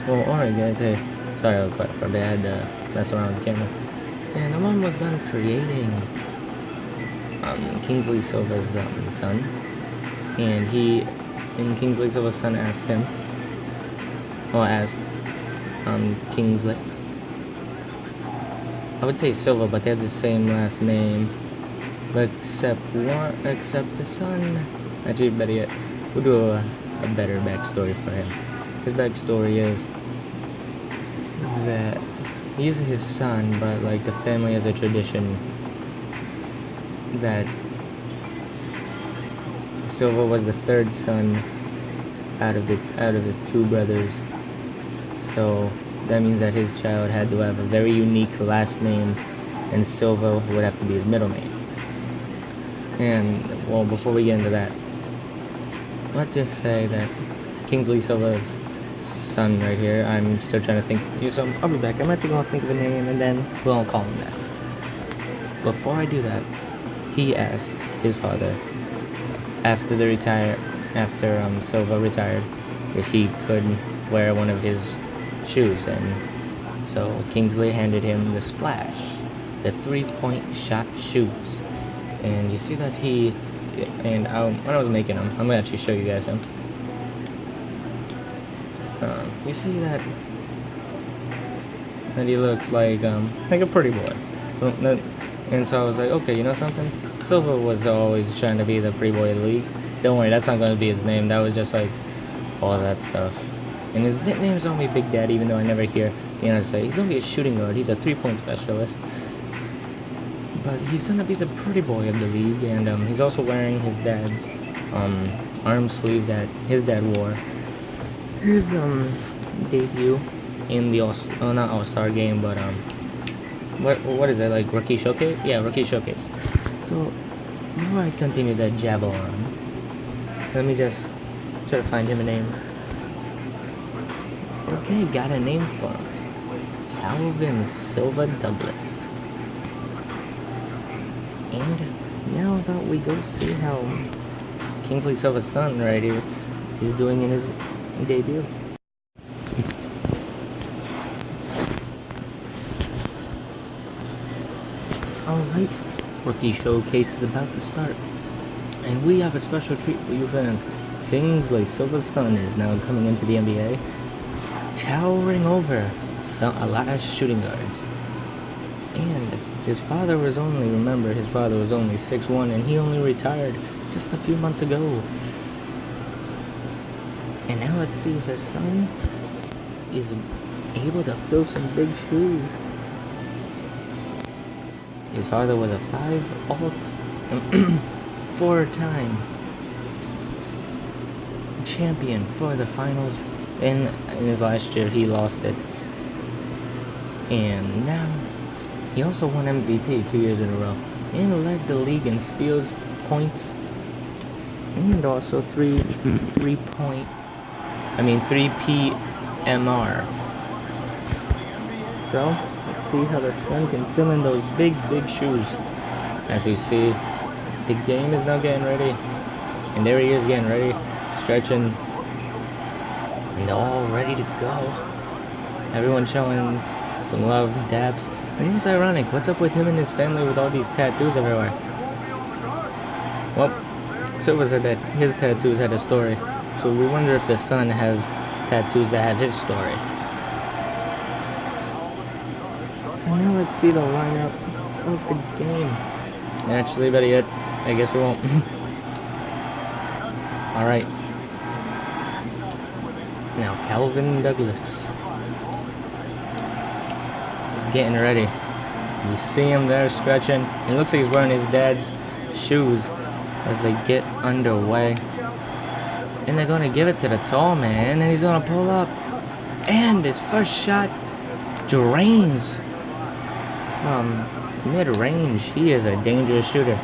Well, alright guys, hey, sorry I was quiet for a bit, I had to mess around with the camera. And I'm almost done creating Kingsley Silva's son. And Kingsley Silva's son asked Kingsley. I would say Silva, but they have the same last name. Except the son. Actually, better yet, we'll do a better backstory for him. His backstory is that he is his son, but like the family has a tradition that Silva was the third son out of his two brothers. So that means that his child had to have a very unique last name, and Silva would have to be his middle name. And well, before we get into that, let's just say that Kingsley Silva's son right here, I'm still trying to think. So I'll be back. I'm actually gonna think of a name, and then we'll call him that. Before I do that, he asked his father after Silva retired if he could wear one of his shoes, and so Kingsley handed him the Splash, the 3-point shot shoes. And you see that when I was making them, I'm gonna actually show you guys them. You see that he looks like a pretty boy. And so I was like, okay, you know something? Silva was always trying to be the pretty boy of the league. Don't worry, that's not gonna be his name. That was just like all that stuff. And his nickname's only Big Daddy, even though I never hear say he's only a shooting guard. He's a 3-point specialist. But he's gonna be the pretty boy of the league, and he's also wearing his dad's arm sleeve that his dad wore his debut in the not All-Star game, but what is it, like rookie showcase? Yeah, rookie showcase. So before I continue that jabble on, let me just try to find him a name. Okay, got a name for him. Calvin Silva Douglas. And now about we go see how Kingsley Silva's son right here is doing in his debut. Alright, rookie showcase is about to start. And we have a special treat for you fans. Kingsley Silva's son is now coming into the NBA, towering over a lot of shooting guards. And his father was only 6'1", and he only retired just a few months ago. And now let's see if his son is able to fill some big shoes. His father was a 4-time champion for the finals. In his last year, he lost it. And now he also won MVP 2 years in a row, and led the league in steals, points, and also 3 PMR. So let's see how the son can fill in those big shoes. As we see, the game is now getting ready, and there he is getting ready, stretching, and all ready to go. Everyone showing some love, dabs. And it's ironic, what's up with him and his family with all these tattoos everywhere? Well, Silva said that his tattoos had a story, so we wonder if the son has tattoos that have his story. And now let's see the lineup of the game. Actually, better yet, I guess we won't. Alright. Now, Calvin Douglas getting ready. You see him there stretching. It looks like he's wearing his dad's shoes as they get underway. And they're going to give it to the tall man, and he's going to pull up. And his first shot drains from mid-range. He is a dangerous shooter.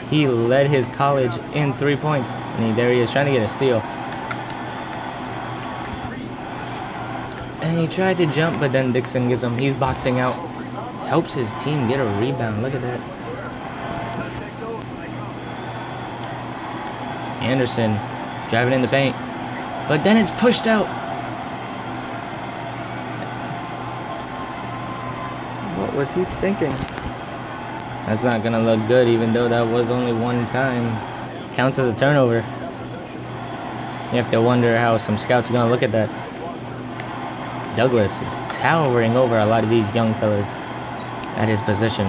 He led his college in 3 points. And there he is trying to get a steal. And he tried to jump, but then Dixon gets him. He's boxing out. Helps his team get a rebound. Look at that. Anderson driving in the paint. But then it's pushed out. was he thinking? That's not gonna look good, even though that was only one time. Counts as a turnover. You have to wonder how some scouts are gonna look at that. Douglas is towering over a lot of these young fellas at his position.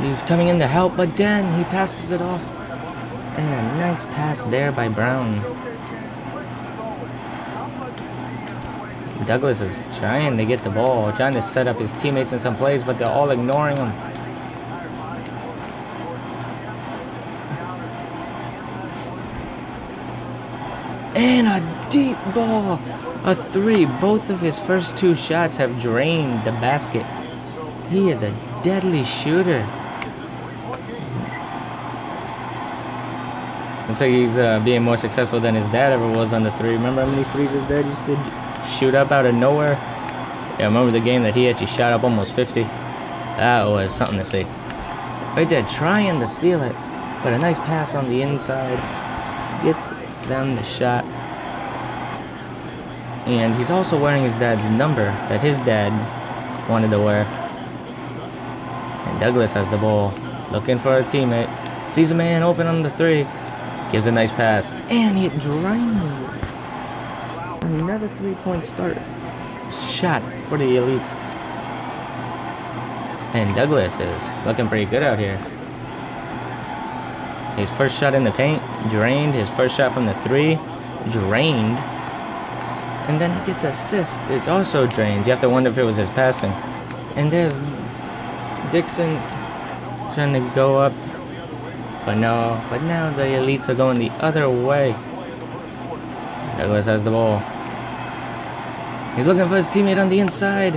He's coming in to help, but then he passes it off. And a nice pass there by Brown. Douglas is trying to get the ball, trying to set up his teammates in some plays, but they're all ignoring him. And a deep ball, a three. Both of his first two shots have drained the basket. He is a deadly shooter. Looks like he's being more successful than his dad ever was on the three. Remember how many threes his dad used to shoot up out of nowhere? Yeah, I remember the game that he actually shot up almost 50. That was something to see. Right there, trying to steal it. But a nice pass on the inside. Gets them the shot. And he's also wearing his dad's number that his dad wanted to wear. And Douglas has the ball. Looking for a teammate. Sees a man open on the three. Gives a nice pass. And it drains. Another 3-point start. Shot for the elites. And Douglas is looking pretty good out here. His first shot in the paint, drained. His first shot from the three, drained. And then he gets an assist. It's also drained. You have to wonder if it was his passing. And there's Dixon trying to go up. But no. But now the elites are going the other way. Douglas has the ball. He's looking for his teammate on the inside.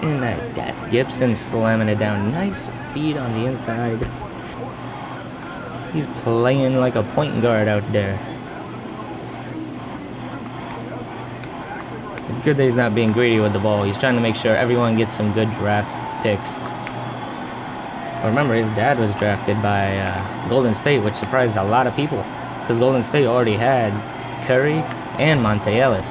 And that's Gibson slamming it down. Nice feed on the inside. He's playing like a point guard out there. It's good that he's not being greedy with the ball. He's trying to make sure everyone gets some good draft picks. Remember, his dad was drafted by Golden State, which surprised a lot of people. Because Golden State already had Curry and Monte Ellis.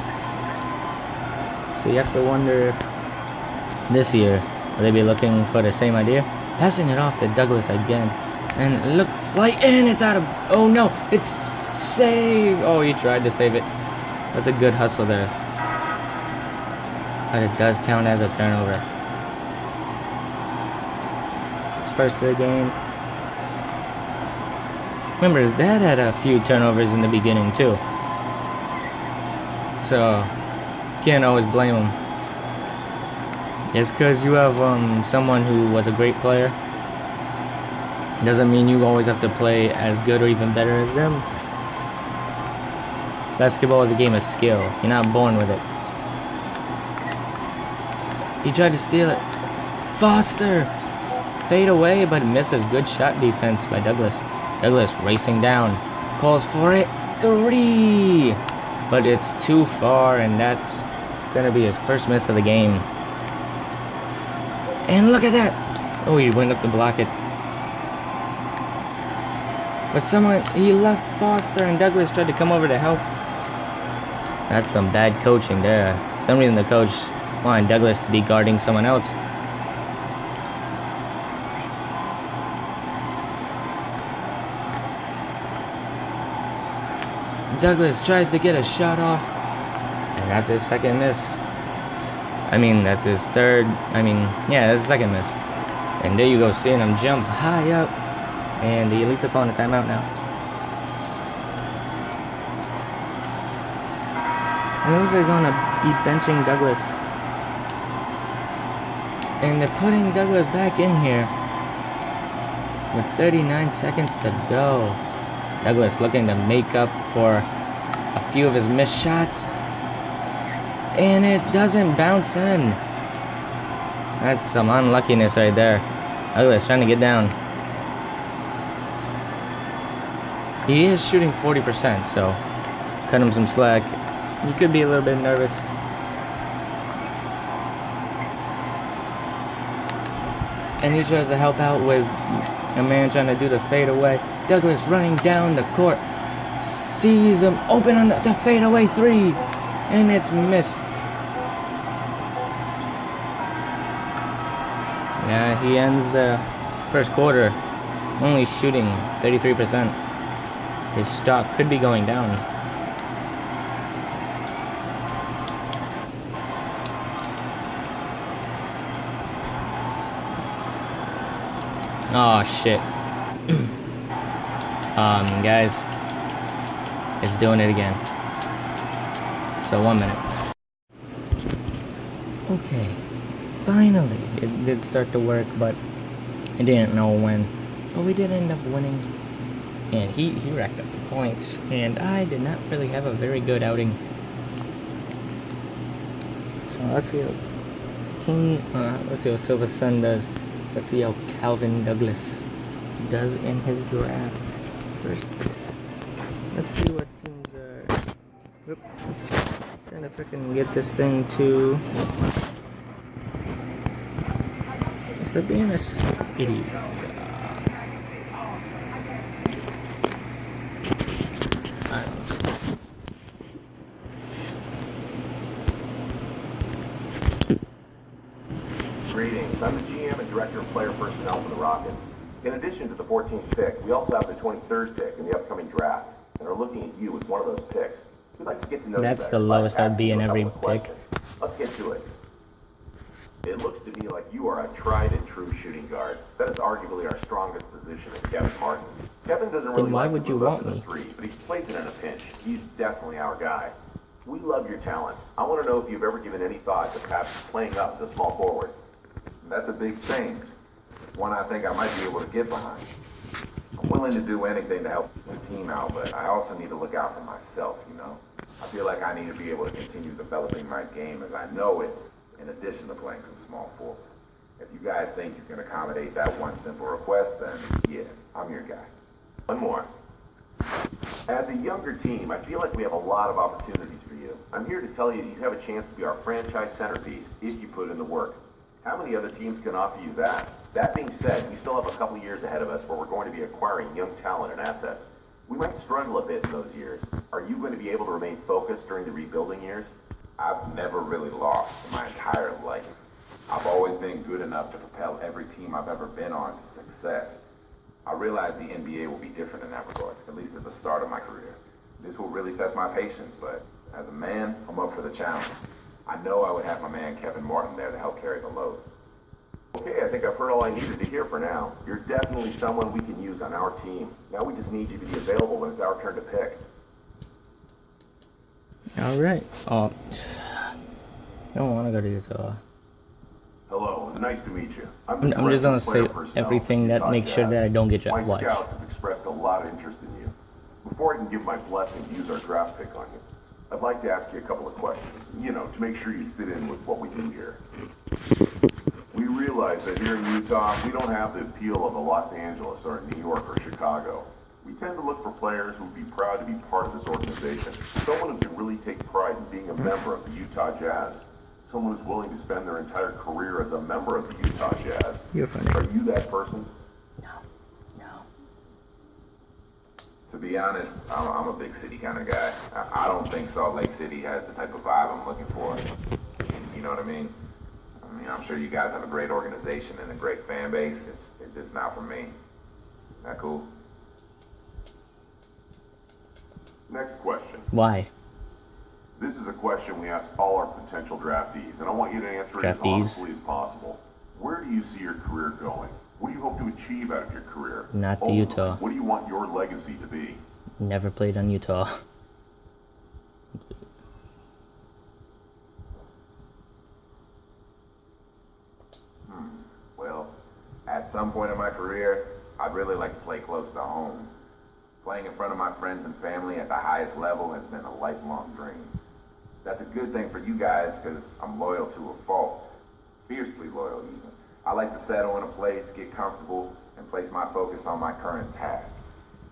So you have to wonder if this year, will they be looking for the same idea? Passing it off to Douglas again. And it looks like, and it's out of, oh no, it's saved. Oh, he tried to save it. That's a good hustle there. But it does count as a turnover. It's first of the game. Remember, his dad had a few turnovers in the beginning too. So, can't always blame him. Just because you have someone who was a great player doesn't mean you always have to play as good or even better as them. Basketball is a game of skill. You're not born with it. He tried to steal it. Foster! Fade away, but misses. Good shot defense by Douglas. Douglas racing down. Calls for it. Three! But it's too far, and that's going to be his first miss of the game. And look at that! Oh, he went up to block it. But he left Foster, and Douglas tried to come over to help. That's some bad coaching there. For some reason the coach wanted Douglas to be guarding someone else. Douglas tries to get a shot off, and that's his second miss. I mean, that's his third. Yeah, that's his second miss. And there you go, seeing him jump high up. And the elites are calling a timeout now. And it looks like they're going to be benching Douglas. And they're putting Douglas back in here with 39 seconds to go. Douglas looking to make up for a few of his missed shots. And it doesn't bounce in. That's some unluckiness right there. Douglas trying to get down. He is shooting 40%, so cut him some slack. He could be a little bit nervous. And he tries to help out with a man trying to do the fadeaway. Douglas running down the court. Sees him open on the fadeaway three. And it's missed. Yeah, he ends the first quarter only shooting 33%. His stock could be going down. Oh shit. Guys, it's doing it again. So 1 minute. Okay, finally it did start to work, but I didn't know when. But we did end up winning, and he racked up the points, and I did not really have a very good outing. So let's see what Silva's son does. Let's see how Calvin Douglas does in his draft. First, let's see what teams are. Whoop. Trying to freaking get this thing to. Instead of being this idiot. Greetings. I'm the GM and Director of Player Personnel for the Rockets. In addition to the 14th pick, we also have the 23rd pick in the upcoming draft, and are looking at you as one of those picks. We'd like to get to know you better. That's the lowest I'd be in every pick. Let's get to it. It looks to me like you are a tried and true shooting guard. That is arguably our strongest position in Kevin Martin. Kevin doesn't really why like would to you move up want to the me? three, but he plays it in a pinch. He's definitely our guy. We love your talents. I want to know if you've ever given any thought to perhaps playing up as a small forward. That's a big change. One I think I might be able to get behind. I'm willing to do anything to help the team out, but I also need to look out for myself, you know? I feel like I need to be able to continue developing my game as I know it, in addition to playing some small forward. If you guys think you can accommodate that one simple request, then yeah, I'm your guy. One more. As a younger team, I feel like we have a lot of opportunities for you. I'm here to tell you have a chance to be our franchise centerpiece if you put in the work. How many other teams can offer you that? That being said, we still have a couple years ahead of us where we're going to be acquiring young talent and assets. We might struggle a bit in those years. Are you going to be able to remain focused during the rebuilding years? I've never really lost in my entire life. I've always been good enough to propel every team I've ever been on to success. I realize the NBA will be different in that regard, at least at the start of my career. This will really test my patience, but as a man, I'm up for the challenge. I know I would have my man Kevin Martin there to help carry the load. Okay, I think I've heard all I needed to hear for now. You're definitely someone we can use on our team. Now we just need you to be available when it's our turn to pick. Alright. Oh. I don't want to go to Utah. Hello, nice to meet you. I'm just going to say everything that makes sure that I don't get drafted. My scouts have expressed a lot of interest in you. Before I can give my blessing to use our draft pick on you, I'd like to ask you a couple of questions, to make sure you fit in with what we do here. We realize that here in Utah, we don't have the appeal of a Los Angeles or a New York or Chicago. We tend to look for players who would be proud to be part of this organization. Someone who can really take pride in being a member of the Utah Jazz. Someone who's willing to spend their entire career as a member of the Utah Jazz. You're funny. Are you that person? No. To be honest, I'm a big city kind of guy. I don't think Salt Lake City has the type of vibe I'm looking for. You know what I mean? I'm sure you guys have a great organization and a great fan base. It's just not for me. That cool? Next question. Why? This is a question we ask all our potential draftees, and I want you to answer it as honestly as possible. Where do you see your career going? What do you hope to achieve out of your career? Not the Utah. What do you want your legacy to be? Never played on Utah. Well, at some point in my career, I'd really like to play close to home. Playing in front of my friends and family at the highest level has been a lifelong dream. That's a good thing for you guys because I'm loyal to a fault. Fiercely loyal, even. I like to settle in a place, get comfortable, and place my focus on my current task.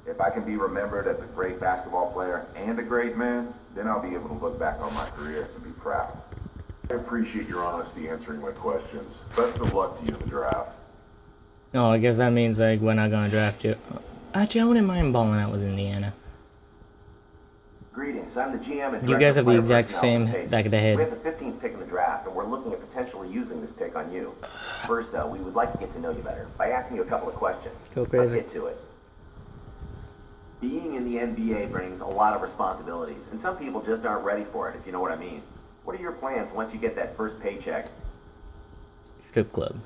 If I can be remembered as a great basketball player and a great man, then I'll be able to look back on my career and be proud. I appreciate your honesty answering my questions. Best of luck to you in the draft. Oh, I guess that means like we're not gonna draft you. Actually, I wouldn't mind balling out with Indiana. Greetings, I'm the GM and You guys have the Director of Player exact Personnel same for Pacers. back of the head. We have the 15th pick in the draft, and we're looking at potentially using this pick on you. First, though, we would like to get to know you better by asking you a couple of questions. Go crazy. Let's get to it. Being in the NBA brings a lot of responsibilities, and some people just aren't ready for it, if you know what I mean. What are your plans once you get that first paycheck? Strip club.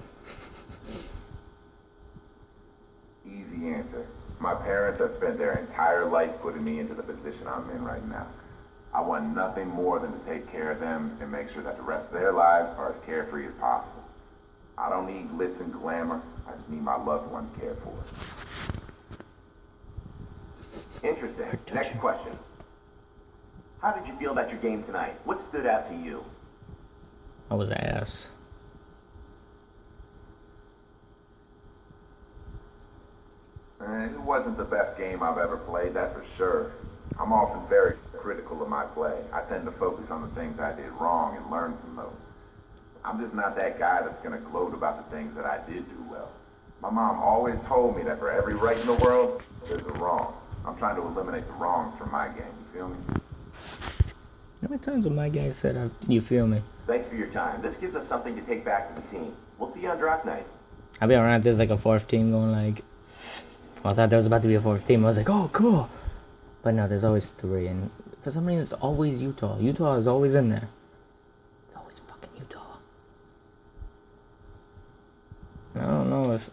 Easy answer. My parents have spent their entire life putting me into the position I'm in right now. I want nothing more than to take care of them and make sure that the rest of their lives are as carefree as possible. I don't need glitz and glamour. I just need my loved ones cared for. Interesting. Next question. How did you feel about your game tonight? What stood out to you? I was ass. It wasn't the best game I've ever played, that's for sure. I'm often very critical of my play. I tend to focus on the things I did wrong and learn from those. I'm just not that guy that's going to gloat about the things that I did do well. My mom always told me that for every right in the world, there's a wrong. I'm trying to eliminate the wrongs from my game, you feel me? How many times have my guy said, you feel me? Thanks for your time. This gives us something to take back to the team. We'll see you on draft night. I'll be around, there's like a fourth team going like... Well, I thought there was about to be a fourth team. I was like, oh, cool. But no, there's always three. And for some reason, it's always Utah. Utah is always in there. It's always fucking Utah. And I don't know if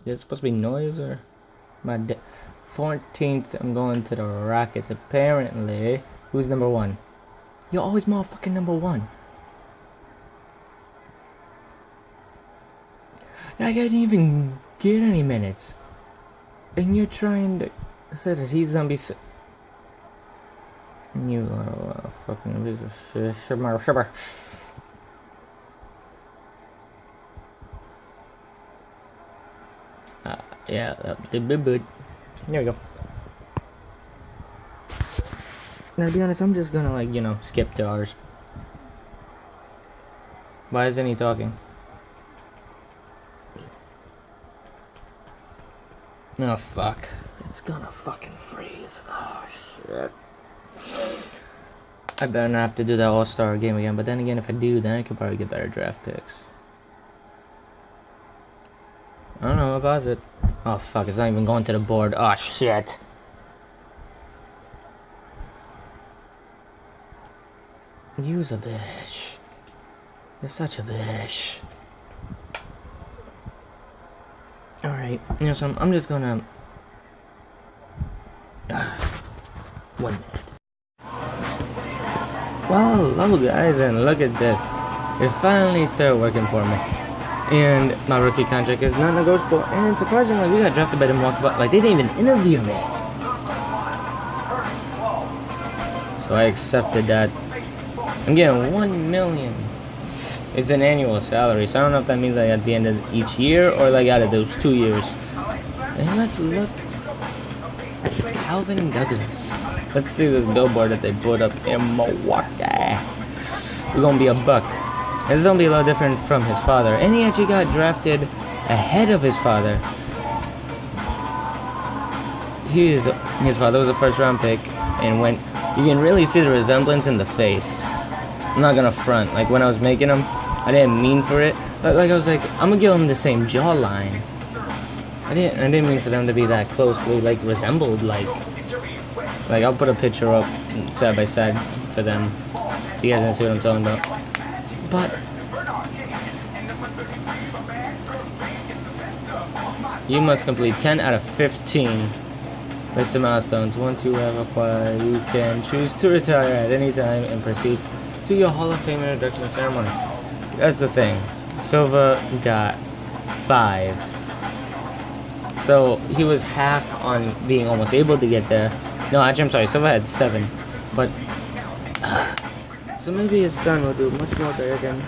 it's supposed to be noise or my 14th. I'm going to the Rockets. Apparently, who's number one? You're always motherfucking number one. I didn't even get any minutes. And you're trying to say that he's gonna be you little fucking piece of shit. Shibber. Yeah, the big boot. There we go. Now, to be honest, I'm just gonna, like, skip to ours. Why isn't he talking? Oh, fuck. It's gonna fucking freeze. Oh, shit. I better not have to do that all-star game again, but then again, if I do, then I could probably get better draft picks. I don't know, I'll pause it. Oh, fuck, it's not even going to the board. Oh, shit. You's a bitch. You're such a bitch. Alright, so I'm just gonna... 1 minute. Well, hello guys, and look at this. It finally started working for me. And my rookie contract is not negotiable, and surprisingly, we got drafted by the Milwaukee Bucks. Like, they didn't even interview me. So I accepted that. I'm getting $1 million. It's an annual salary, so I don't know if that means like at the end of each year or like out of those 2 years. And let's look at Calvin Douglas. Let's see this billboard that they put up in Milwaukee. We're gonna be a Buck. This is gonna be a little different from his father, and he actually got drafted ahead of his father. His father was a first-round pick, and when you can really see the resemblance in the face. I'm not gonna front. Like when I was making him, I didn't mean for it. But like I was like, I'm gonna give them the same jawline. I didn't mean for them to be that closely like resembled. Like I'll put a picture up side by side for them, so you guys can see what I'm talking about. But you must complete 10 out of 15 listed milestones. Once you have acquired, you can choose to retire at any time and proceed to your Hall of Fame introduction ceremony. That's the thing. Silva got 5. So he was half on being almost able to get there. No, actually, I'm sorry. Silva had 7. But so maybe his son will do much more better than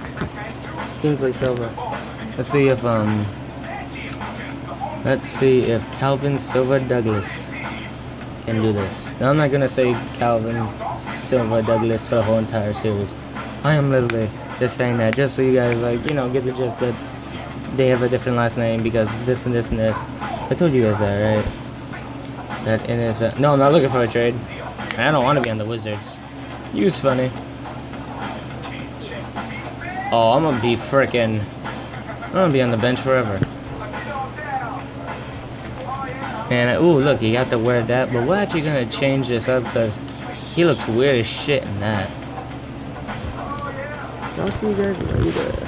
Kingsley Silva. Let's see if Calvin Silva Douglas can do this. Now I'm not gonna say Calvin Silva Douglas for the whole entire series. I am literally just saying that just so you guys get the gist that they have a different last name because this and this and this. I told you guys that, right? That it is no, I'm not looking for a trade. And I don't want to be on the Wizards. You's funny. Oh, I'm gonna be freaking. I'm gonna be on the bench forever. And ooh, look, you got to wear that. But we're actually gonna change this up because he looks weird as shit in that. So I'll see you guys later.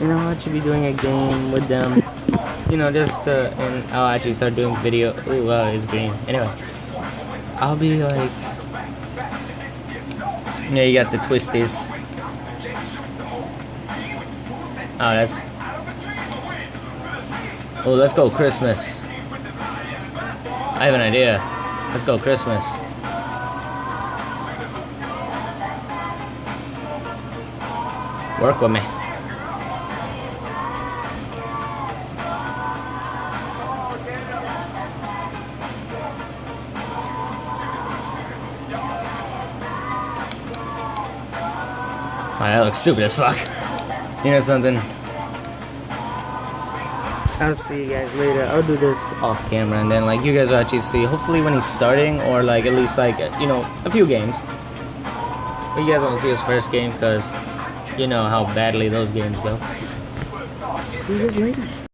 You know, I should be doing a game with them. You know, just and I'll actually start doing video. Ooh, it's green. Anyway, I'll be like, yeah, you got the twisties. Oh, that's. Oh, let's go Christmas. I have an idea. Let's go Christmas. Work with me. Oh, that looks stupid as fuck. You know something? I'll see you guys later. I'll do this off camera and then like you guys will actually see hopefully when he's starting or like at least like, you know, a few games. But you guys won't see his first game because you know how badly those games go. See you guys later.